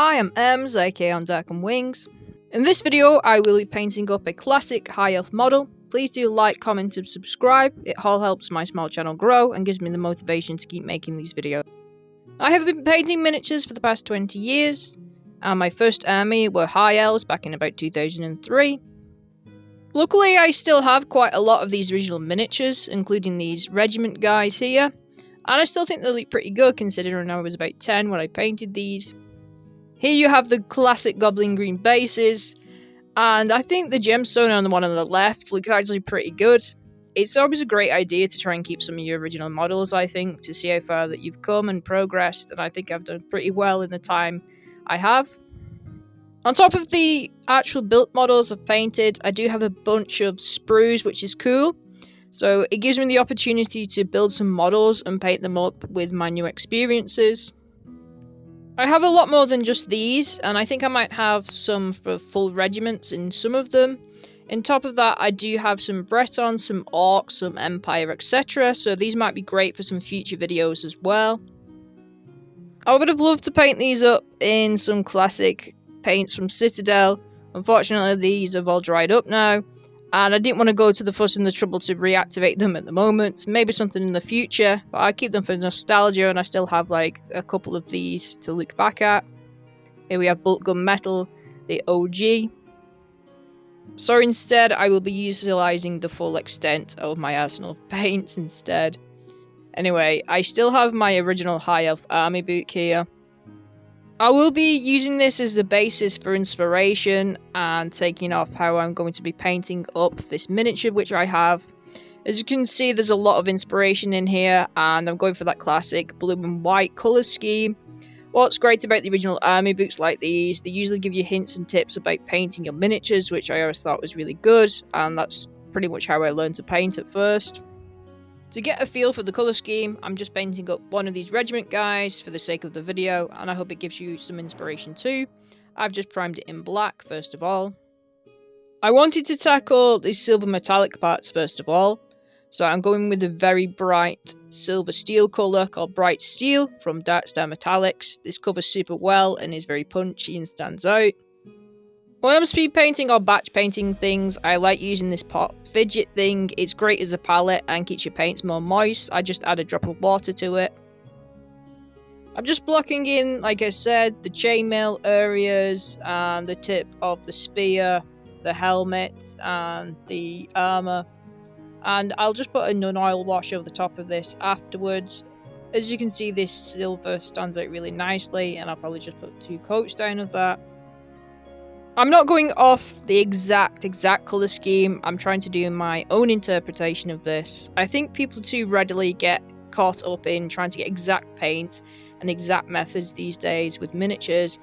Hi, I'm Ems, aka on Dark and Wings. In this video, I will be painting up a classic high elf model. Please do like, comment, and subscribe. It all helps my small channel grow and gives me the motivation to keep making these videos. I have been painting miniatures for the past 20 years, and my first army were high elves back in about 2003. Luckily, I still have quite a lot of these original miniatures, including these regiment guys here, and I still think they look pretty good considering I was about 10 when I painted these. Here you have the classic goblin green bases, and I think the gemstone on the one on the left looks actually pretty good. It's always a great idea to try and keep some of your original models, I think, to see how far that you've come and progressed, and I think I've done pretty well in the time I have. On top of the actual built models I've painted, I do have a bunch of sprues, which is cool. So it gives me the opportunity to build some models and paint them up with my new experiences. I have a lot more than just these, and I think I might have some for full regiments in some of them. On top of that, I do have some Bretons, some Orcs, some Empire, etc. So these might be great for some future videos as well. I would have loved to paint these up in some classic paints from Citadel. Unfortunately, these have all dried up now, and I didn't want to go to the fuss and the trouble to reactivate them at the moment. Maybe something in the future, but I keep them for nostalgia, and I still have like a couple of these to look back at. Here we have Bolt Gun Metal, the OG. So instead, I will be utilising the full extent of my arsenal of paints instead. Anyway, I still have my original High Elf army book here. I will be using this as the basis for inspiration and taking off how I'm going to be painting up this miniature which I have. As you can see, there's a lot of inspiration in here, and I'm going for that classic blue and white colour scheme. What's great about the original army books like these, they usually give you hints and tips about painting your miniatures, which I always thought was really good, and that's pretty much how I learned to paint at first. To get a feel for the colour scheme, I'm just painting up one of these regiment guys for the sake of the video, and I hope it gives you some inspiration too. I've just primed it in black first of all. I wanted to tackle the silver metallic parts first of all, so I'm going with a very bright silver steel colour called Bright Steel from Dark Star Metallics. This covers super well and is very punchy and stands out. When I'm speed painting or batch painting things, I like using this pot fidget thing. It's great as a palette and keeps your paints more moist. I just add a drop of water to it. I'm just blocking in, like I said, the chainmail areas and the tip of the spear, the helmet and the armour. And I'll just put a non-oil wash over the top of this afterwards. As you can see, this silver stands out really nicely, and I'll probably just put 2 coats down of that. I'm not going off the exact colour scheme. I'm trying to do my own interpretation of this. I think people too readily get caught up in trying to get exact paint and exact methods these days with miniatures.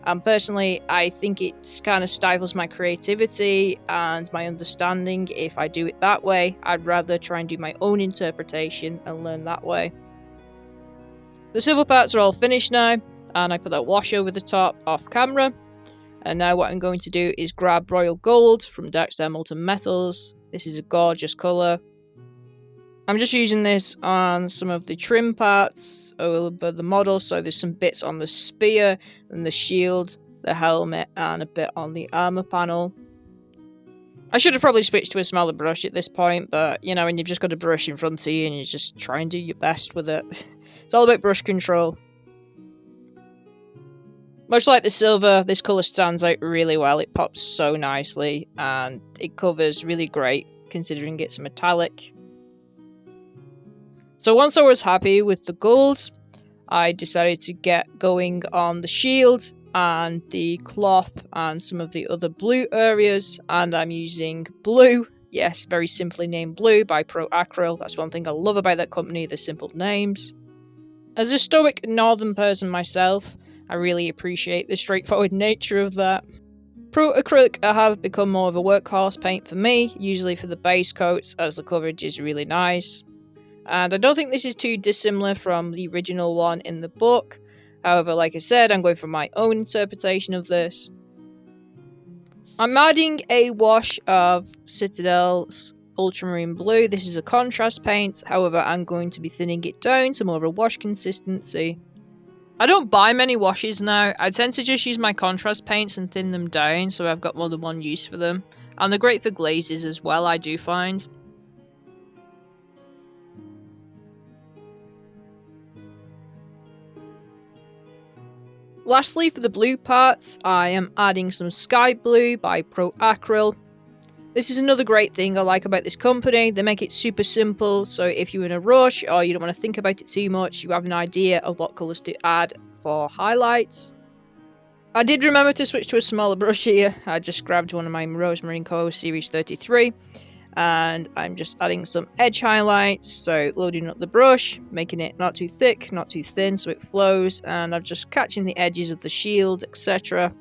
And personally, I think it kind of stifles my creativity and my understanding if I do it that way. I'd rather try and do my own interpretation and learn that way. The silver parts are all finished now, and I put that wash over the top off camera. And now what I'm going to do is grab Royal Gold from Dark Star Molten Metals. This is a gorgeous colour. I'm just using this on some of the trim parts over the model, so there's some bits on the spear and the shield, the helmet, and a bit on the armour panel. I should have probably switched to a smaller brush at this point, but you know, when you've just got a brush in front of you and you just try and do your best with it. It's all about brush control. Much like the silver, this colour stands out really well. It pops so nicely and it covers really great considering it's metallic. So once I was happy with the gold, I decided to get going on the shield and the cloth and some of the other blue areas, and I'm using blue. Yes, very simply named Blue by Pro Acryl. That's one thing I love about that company, the simple names. As a stoic northern person myself, I really appreciate the straightforward nature of that. Pro Acrylic have become more of a workhorse paint for me, usually for the base coats, as the coverage is really nice. And I don't think this is too dissimilar from the original one in the book. However, like I said, I'm going for my own interpretation of this. I'm adding a wash of Citadel's Ultramarine Blue. This is a contrast paint, however I'm going to be thinning it down to more of a wash consistency. I don't buy many washes now. I tend to just use my contrast paints and thin them down so I've got more than one use for them. And they're great for glazes as well, I do find. Lastly, for the blue parts, I am adding some Sky Blue by Pro Acryl. This is another great thing I like about this company. They make it super simple, so if you're in a rush or you don't want to think about it too much, you have an idea of what colours to add for highlights. I did remember to switch to a smaller brush here. I just grabbed one of my Rosemary & Co. Series 33, and I'm just adding some edge highlights, so loading up the brush, making it not too thick, not too thin so it flows, and I'm just catching the edges of the shield, etc.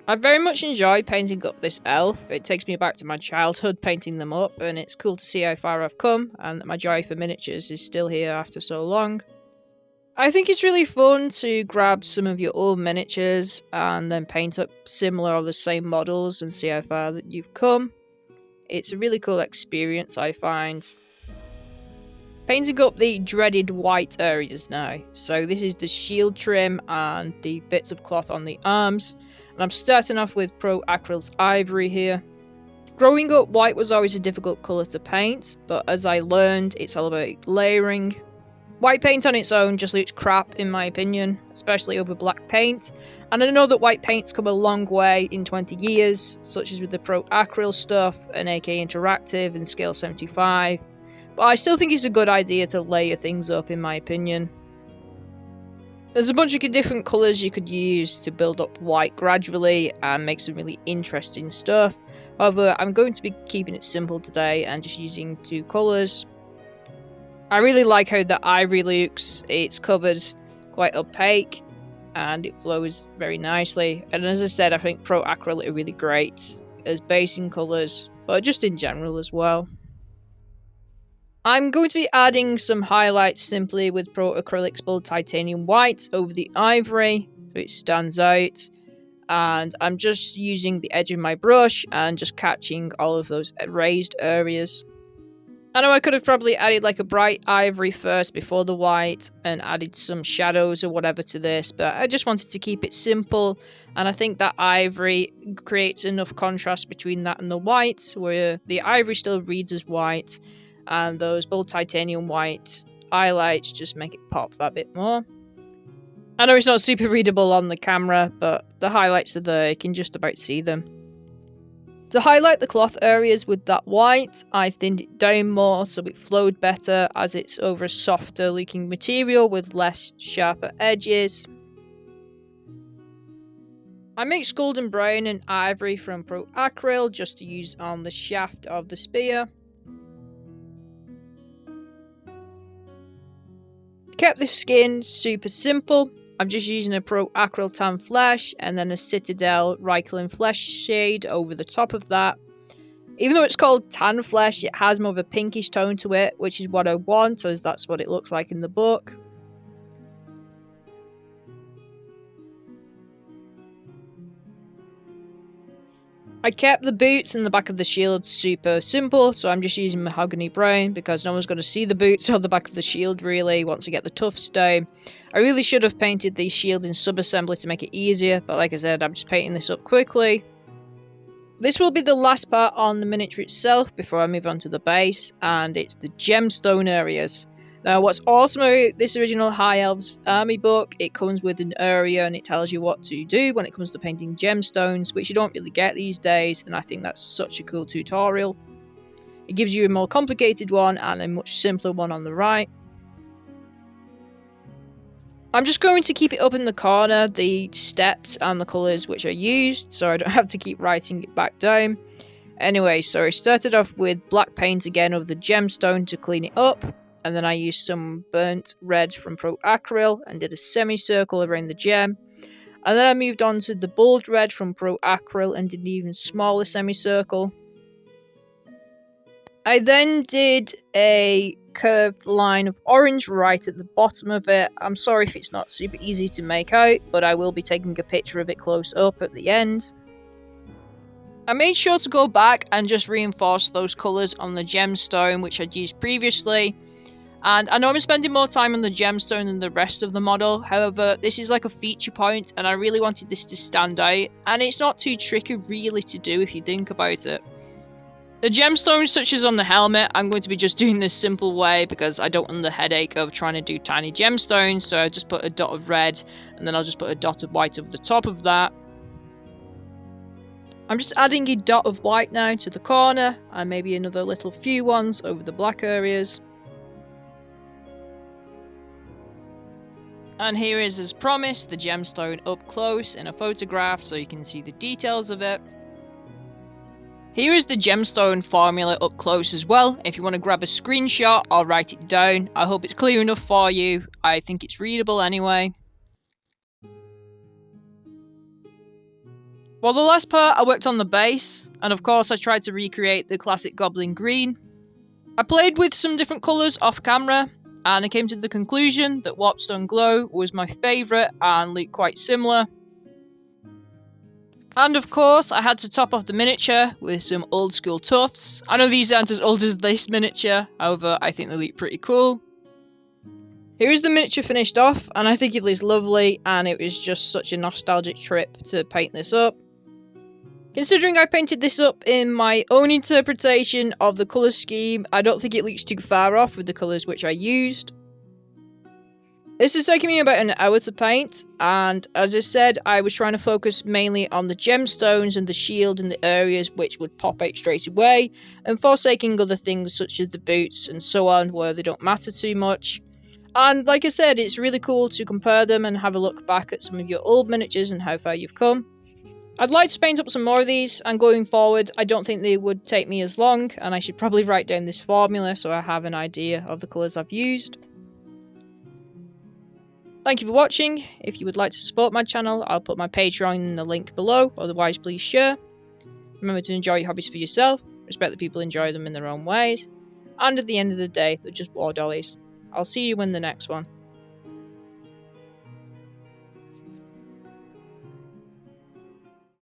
I very much enjoy painting up this elf. It takes me back to my childhood painting them up, and it's cool to see how far I've come and that my joy for miniatures is still here after so long. I think it's really fun to grab some of your old miniatures and then paint up similar or the same models and see how far that you've come. It's a really cool experience, I find. Painting up the dreaded white areas now. So this is the shield trim and the bits of cloth on the arms. And I'm starting off with Pro Acryl's Ivory here. Growing up, white was always a difficult colour to paint, but as I learned, it's all about layering. White paint on its own just looks crap in my opinion, especially over black paint. And I know that white paint's come a long way in 20 years, such as with the Pro Acryl stuff and AK Interactive and Scale 75. But I still think it's a good idea to layer things up in my opinion. There's a bunch of different colours you could use to build up white gradually and make some really interesting stuff. However, I'm going to be keeping it simple today and just using 2 colours. I really like how the ivory looks. It's covered quite opaque and it flows very nicely. And as I said, I think Pro Acryl are really great as basing colours, but just in general as well. I'm going to be adding some highlights simply with Pro Acrylic's Bold Titanium White over the ivory so it stands out, and I'm just using the edge of my brush and just catching all of those raised areas. I know I could have probably added like a bright ivory first before the white and added some shadows or whatever to this, but I just wanted to keep it simple, and I think that ivory creates enough contrast between that and the white where the ivory still reads as white, and those Bold Titanium White highlights just make it pop that bit more. I know it's not super readable on the camera, but the highlights are there, you can just about see them. To highlight the cloth areas with that white, I thinned it down more so it flowed better as it's over a softer looking material with less sharper edges. I mixed golden brown and ivory from Pro Acryl just to use on the shaft of the spear. Kept the skin super simple. I'm just using a Pro Acryl Tan Flesh and then a Citadel Ryclin Flesh shade over the top of that. Even though it's called Tan Flesh, it has more of a pinkish tone to it, which is what I want, as that's what it looks like in the book. I kept the boots and the back of the shield super simple, so I'm just using mahogany brown because no one's going to see the boots or the back of the shield really once I get the tufts down. I really should have painted the shield in sub-assembly to make it easier, but like I said, I'm just painting this up quickly. This will be the last part on the miniature itself before I move on to the base, and it's the gemstone areas. Now, what's awesome about this original High Elves army book, it comes with an area and it tells you what to do when it comes to painting gemstones, which you don't really get these days, and I think that's such a cool tutorial. It gives you a more complicated one and a much simpler one on the right. I'm just going to keep it up in the corner, the steps and the colours which are used, so I don't have to keep writing it back down. Anyway, so I started off with black paint again over the gemstone to clean it up. And then I used some burnt red from Pro Acryl and did a semicircle around the gem. And then I moved on to the bold red from Pro Acryl and did an even smaller semicircle. I then did a curved line of orange right at the bottom of it. I'm sorry if it's not super easy to make out, but I will be taking a picture of it close up at the end. I made sure to go back and just reinforce those colours on the gemstone which I'd used previously. And I know I'm spending more time on the gemstone than the rest of the model, however, this is like a feature point and I really wanted this to stand out, and it's not too tricky really to do if you think about it. The gemstones such as on the helmet, I'm going to be just doing this simple way because I don't want the headache of trying to do tiny gemstones, so I just put a dot of red and then I'll just put a dot of white over the top of that. I'm just adding a dot of white now to the corner and maybe another little few ones over the black areas. And here is, as promised, the gemstone up close in a photograph so you can see the details of it. Here is the gemstone formula up close as well. If you want to grab a screenshot or write it down, I hope it's clear enough for you. I think it's readable anyway. For the last part, I worked on the base, and of course I tried to recreate the classic goblin green. I played with some different colours off camera, and I came to the conclusion that Warpstone Glow was my favourite and looked quite similar. And of course, I had to top off the miniature with some old school tufts. I know these aren't as old as this miniature, however, I think they look pretty cool. Here is the miniature finished off, and I think it looks lovely, and it was just such a nostalgic trip to paint this up. Considering I painted this up in my own interpretation of the colour scheme, I don't think it looks too far off with the colours which I used. This has taken me about an hour to paint, and as I said, I was trying to focus mainly on the gemstones and the shield in the areas which would pop out straight away, and forsaking other things such as the boots and so on where they don't matter too much. And like I said, it's really cool to compare them and have a look back at some of your old miniatures and how far you've come. I'd like to paint up some more of these, and going forward I don't think they would take me as long, and I should probably write down this formula so I have an idea of the colours I've used. Thank you for watching. If you would like to support my channel, I'll put my Patreon in the link below, otherwise please share. Remember to enjoy your hobbies for yourself, respect that people enjoy them in their own ways, and at the end of the day, they're just war dollies. I'll see you in the next one.